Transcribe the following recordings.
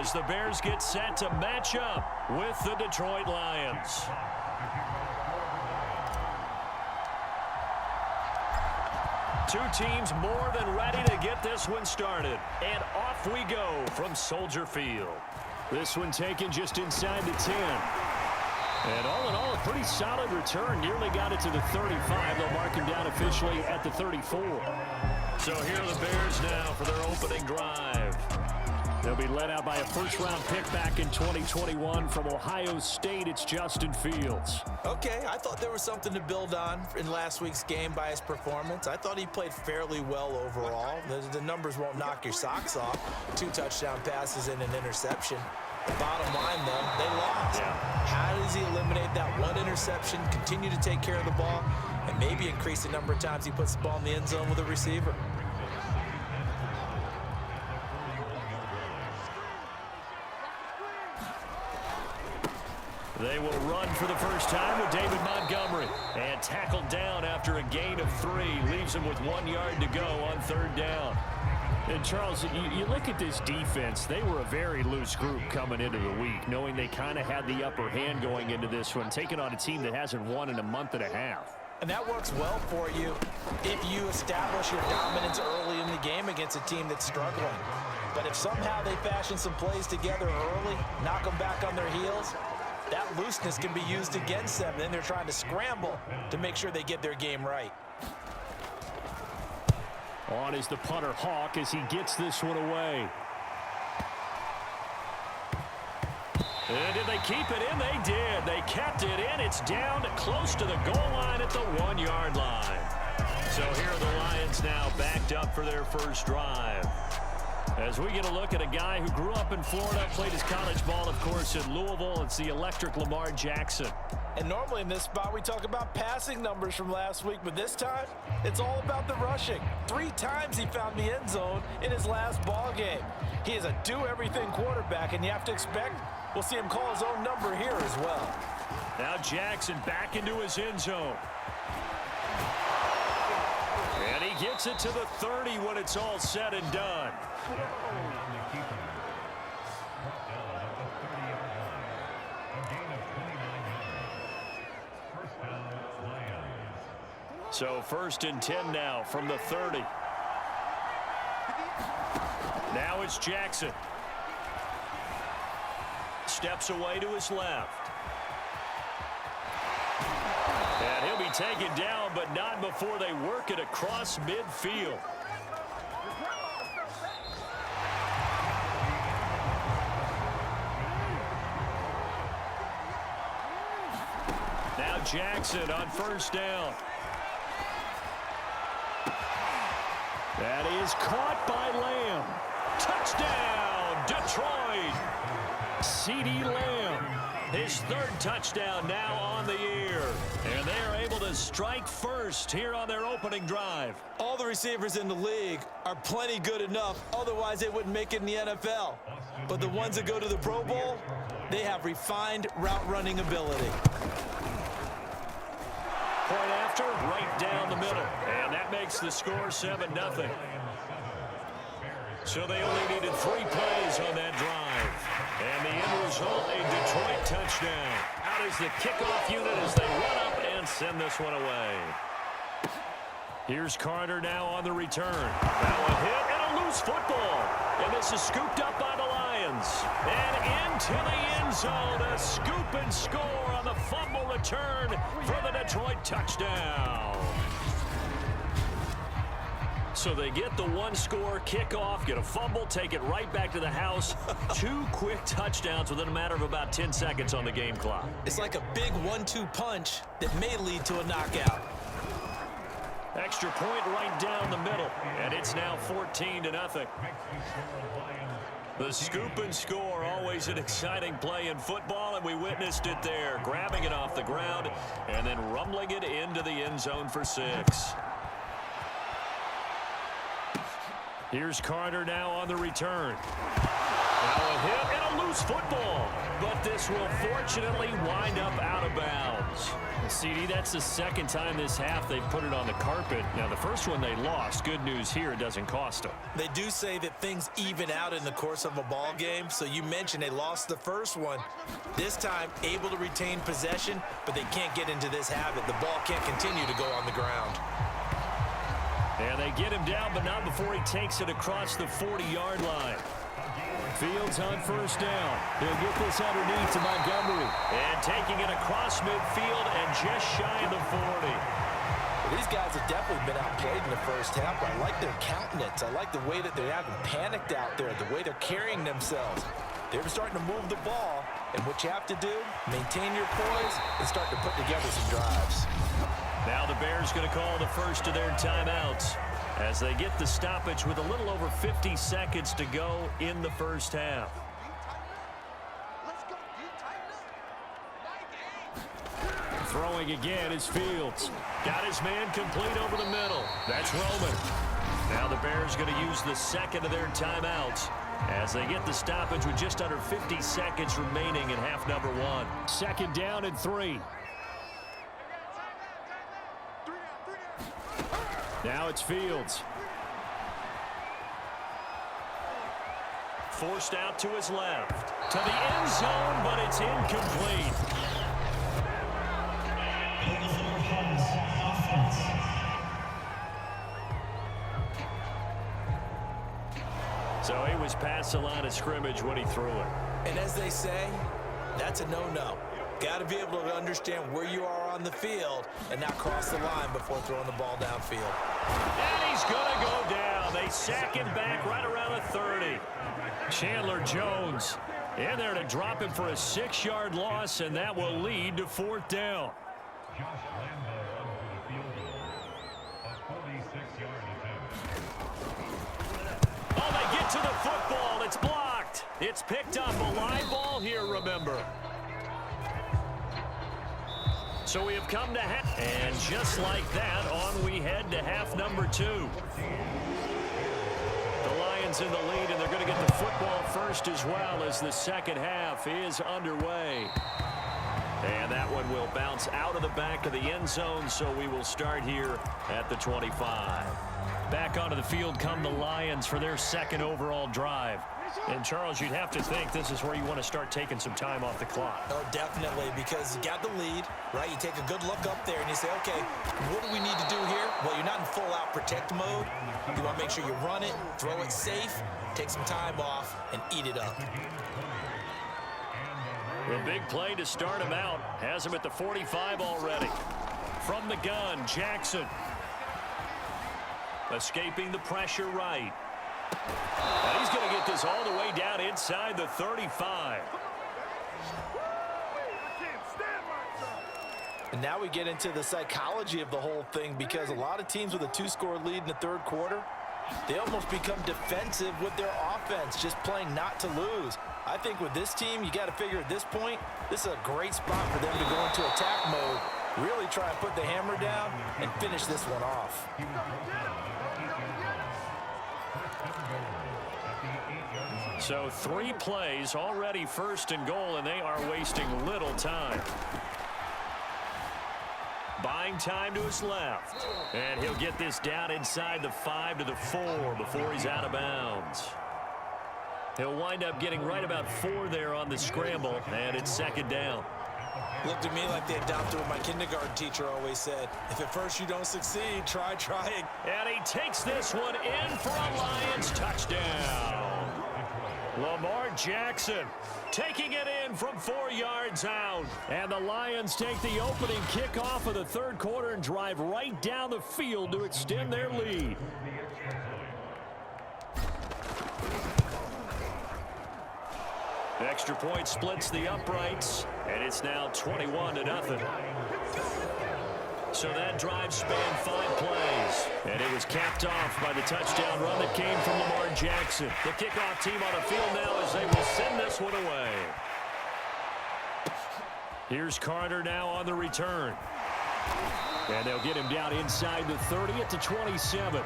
as the Bears get set to match up with the Detroit Lions. Two teams more than ready to get this one started. And off we go from Soldier Field. This one taken just inside the 10. And all in all, a pretty solid return. Nearly got it to the 35. They'll mark him down officially at the 34. So here are the Bears now for their opening drive. They'll be led out by a first-round pick back in 2021 from Ohio State. It's Justin Fields. Okay, I thought there was something to build on in last week's game by his performance. I thought he played fairly well overall. The numbers won't knock your socks off. 2 touchdown passes and an interception. The bottom line, though, they lost. Yeah. How does he eliminate that one interception, continue to take care of the ball, and maybe increase the number of times he puts the ball in the end zone with a receiver? They will run for the first time with David Montgomery. And tackled down after a gain of 3. Leaves him with 1 yard to go on 3rd down. And, Charles, you look at this defense. They were a very loose group coming into the week, knowing they kind of had the upper hand going into this one, taking on a team that hasn't won in a month and a half. And that works well for you if you establish your dominance early in the game against a team that's struggling. But if somehow they fashion some plays together early, knock them back on their heels, that looseness can be used against them. Then they're trying to scramble to make sure they get their game right. On is the punter Hawk as he gets this one away. And did they keep it in? They did. They kept it in. It's down close to the goal line at the 1 yard line. So here are the Lions now backed up for their first drive. As we get a look at a guy who grew up in Florida, played his college ball, of course, in Louisville. It's the electric Lamar Jackson. And normally in this spot, we talk about passing numbers from last week, but this time, it's all about the rushing. 3 times he found the end zone in his last ball game. He is a do-everything quarterback, and you have to expect we'll see him call his own number here as well. Now Jackson back into his end zone. And he gets it to the 30 when it's all said and done. So 1st and 10 now from the 30. Now it's Jackson. Steps away to his left. And he'll be taken down, but not before they work it across midfield. Now Jackson on 1st down. That is caught by Lamb. Touchdown, Detroit. CeeDee Lamb, his 3rd touchdown now on the year. And they are able to strike first here on their opening drive. All the receivers in the league are plenty good enough, otherwise they wouldn't make it in the NFL. But the ones that go to the Pro Bowl, they have refined route running ability. Point after, right down the middle. And that makes the score 7-0. So they only needed 3 plays on that drive. And the end result, a Detroit touchdown. Out is the kickoff unit as they run up and send this one away. Here's Carter now on the return. Now a hit and a loose football. And this is scooped up by the Lions. And into the end zone, a scoop and score on the fumble return for the Detroit touchdown. So they get the 1-score kickoff, get a fumble, take it right back to the house. 2 quick touchdowns within a matter of about 10 seconds on the game clock. It's like a big 1-2 punch that may lead to a knockout. Extra point right down the middle, and it's now 14-0. The scoop and score, always an exciting play in football, and we witnessed it there, grabbing it off the ground and then rumbling it into the end zone for 6. Here's Carter now on the return. Now a hit and a loose football. But this this will fortunately wind up out of bounds. CD, that's the second time this half they've put it on the carpet. Now, the first one they lost. Good news here, it doesn't cost them. They do say that things even out in the course of a ball game. So you mentioned they lost the first one. This time, able to retain possession, but they can't get into this habit. The ball can't continue to go on the ground. And they get him down, but not before he takes it across the 40-yard line. Fields on first down. He'll get this underneath to Montgomery. And taking it across midfield and just shy of the 40. Well, these guys have definitely been outplayed in the first half. I like their countenance. I like the way that they haven't panicked out there, the way they're carrying themselves. They're starting to move the ball. And what you have to do, maintain your poise and start to put together some drives. Now the Bears going to call the first of their timeouts as they get the stoppage with a little over 50 seconds to go in the first half. Throwing again is Fields. Got his man complete over the middle. That's Roman. Now the Bears going to use the second of their timeouts as they get the stoppage with just under 50 seconds remaining in half number one. Second down and 3. Now it's Fields. Forced out to his left. To the end zone, but it's incomplete. So he was past the line of scrimmage when he threw it. And as they say, that's a no-no. Got to be able to understand where you are on the field and not cross the line before throwing the ball downfield. And he's going to go down. They sack him back right around the 30. Chandler Jones in there to drop him for a 6-yard loss, and that will lead to fourth down. Oh, they get to the football. It's blocked. It's picked up. A live ball here, remember. So we have come to half, and just like that, on we head to half number 2. The Lions in the lead, and they're going to get the football first as well as the second half is underway. And that one will bounce out of the back of the end zone, so we will start here at the 25. Back onto the field come the Lions for their second overall drive. And, Charles, you'd have to think this is where you want to start taking some time off the clock. Oh, definitely, because you got the lead, right? You take a good look up there and you say, okay, what do we need to do here? Well, you're not in full-out protect mode. You want to make sure you run it, throw it safe, take some time off, and eat it up. A big play to start him out. Has him at the 45 already. From the gun, Jackson. Escaping the pressure right. And he's going to get this all the way down inside the 35. And now we get into the psychology of the whole thing, because a lot of teams with a 2-score lead in the third quarter, they almost become defensive with their offense, just playing not to lose. I think with this team, you got to figure at this point, this is a great spot for them to go into attack mode, really try and put the hammer down and finish this one off. So 3 plays already first and goal, and they are wasting little time. Buying time to his left. And he'll get this down inside the 5 to the 4 before he's out of bounds. He'll wind up getting right about 4 there on the scramble, and it's second down. Looked to me like they adopted what my kindergarten teacher always said. If at first you don't succeed, try it. And he takes this one in for a Lions touchdown. Lamar Jackson taking it in from 4 yards out. And the Lions take the opening kickoff of the third quarter and drive right down the field to extend their lead. Extra point splits the uprights, and it's now 21-0. So that drive spanned 5 plays, and it was capped off by the touchdown run that came from Lamar Jackson. The kickoff team on the field now as they will send this one away. Here's Carter now on the return. And they'll get him down inside the 30 at the 27.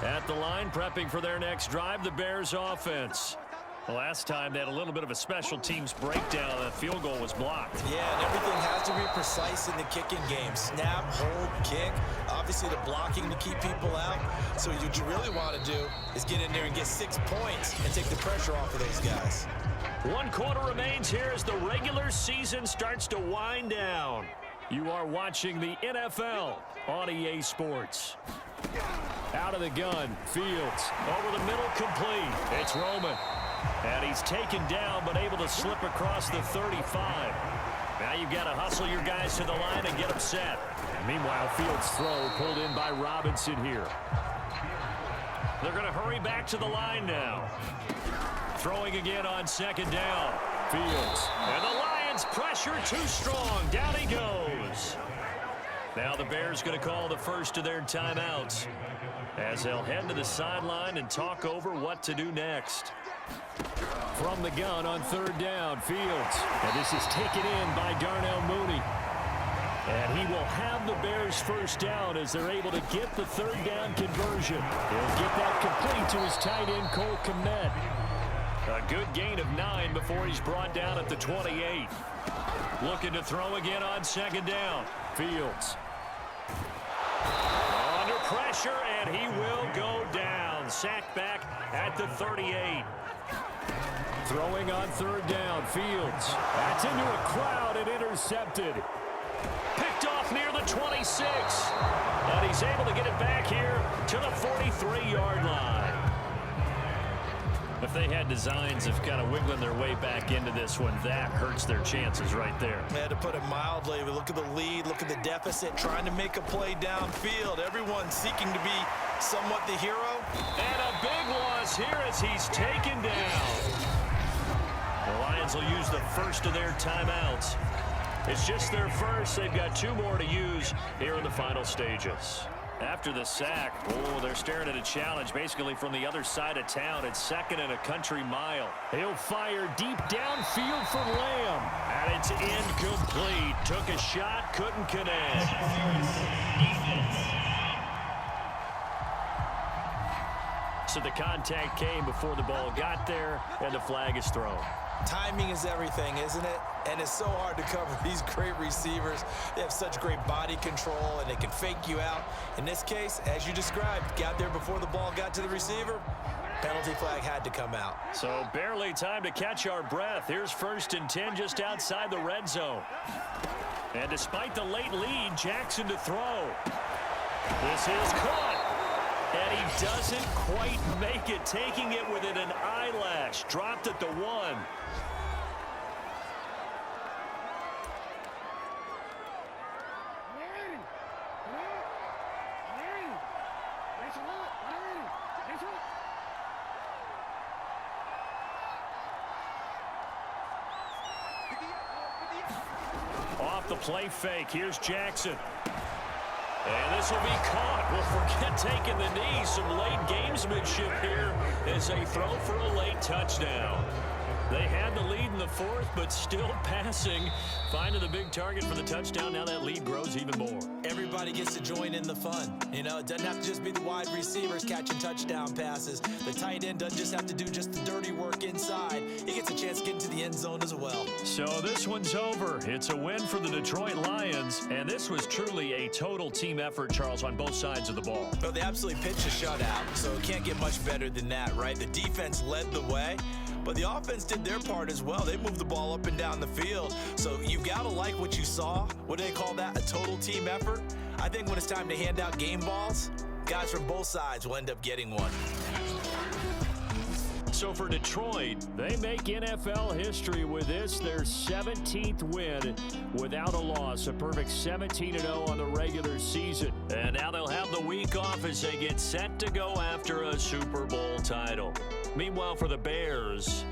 At the line, prepping for their next drive, the Bears offense. The last time they had a little bit of a special teams breakdown. That field goal was blocked. Yeah, and everything has to be precise in the kicking game. Snap, hold, kick. Obviously, the blocking to keep people out. So what you really want to do is get in there and get 6 points and take the pressure off of those guys. 1 quarter remains here as the regular season starts to wind down. You are watching the NFL on EA Sports. Out of the gun, Fields. Over the middle, complete. It's Roman. And he's taken down, but able to slip across the 35. Now you've got to hustle your guys to the line and get them set. Meanwhile, Fields' throw pulled in by Robinson here. They're going to hurry back to the line now. Throwing again on second down. Fields. And the Lions pressure too strong. Down he goes. Now the Bears going to call the first of their timeouts as they'll head to the sideline and talk over what to do next. From the gun on third down, Fields. And this is taken in by Darnell Mooney. And he will have the Bears first down as they're able to get the third down conversion. He'll get that complete to his tight end, Cole Kmet. A good gain of 9 before he's brought down at the 28. Looking to throw again on second down. Fields. Under pressure, and he will go down. Sacked back at the 38. Throwing on third down, Fields. That's into a crowd and intercepted. Picked off near the 26. And he's able to get it back here to the 43-yard line. If they had designs of kind of wiggling their way back into this one, that hurts their chances right there. Yeah, to put it mildly, we look at the lead, look at the deficit, trying to make a play downfield. Everyone seeking to be somewhat the hero. And a big loss here as he's taken down. The Lions will use the first of their timeouts. It's just their first. They've got 2 more to use here in the final stages. After the sack, they're staring at a challenge basically from the other side of town. It's second and a country mile. He'll fire deep downfield for Lamb. And it's incomplete. Took a shot, couldn't connect. So the contact came before the ball got there, and the flag is thrown. Timing is everything, isn't it? And it's so hard to cover these great receivers. They have such great body control, and they can fake you out. In this case, as you described, got there before the ball got to the receiver. Penalty flag had to come out. So barely time to catch our breath. Here's 1st and 10 just outside the red zone. And despite the late lead, Jackson to throw. This is caught. And he doesn't quite make it, taking it within an eyelash. Dropped at the 1. Off the play fake, here's Jackson. And this will be caught. Well, forget taking the knee. Some late gamesmanship here as they throw for a late touchdown. They had the lead in the 4th, but still passing. Finding the big target for the touchdown. Now that lead grows even more. Everybody gets to join in the fun. You know, it doesn't have to just be the wide receivers catching touchdown passes. The tight end doesn't just have to do just the dirty work inside. He gets a chance to get into the end zone as well. So this one's over. It's a win for the Detroit Lions. And this was truly a total team effort, Charles, on both sides of the ball. Well, they absolutely pitched a shutout, so it can't get much better than that, right? The defense led the way, but the offense did their part as well. They moved the ball up and down the field. So you've got to like what you saw. What do they call that? A total team effort? I think when it's time to hand out game balls, guys from both sides will end up getting one. So for Detroit, they make NFL history with this, their 17th win without a loss. A perfect 17-0 on the regular season. And now they'll have the week off as they get set to go after a Super Bowl title. Meanwhile, for the Bears,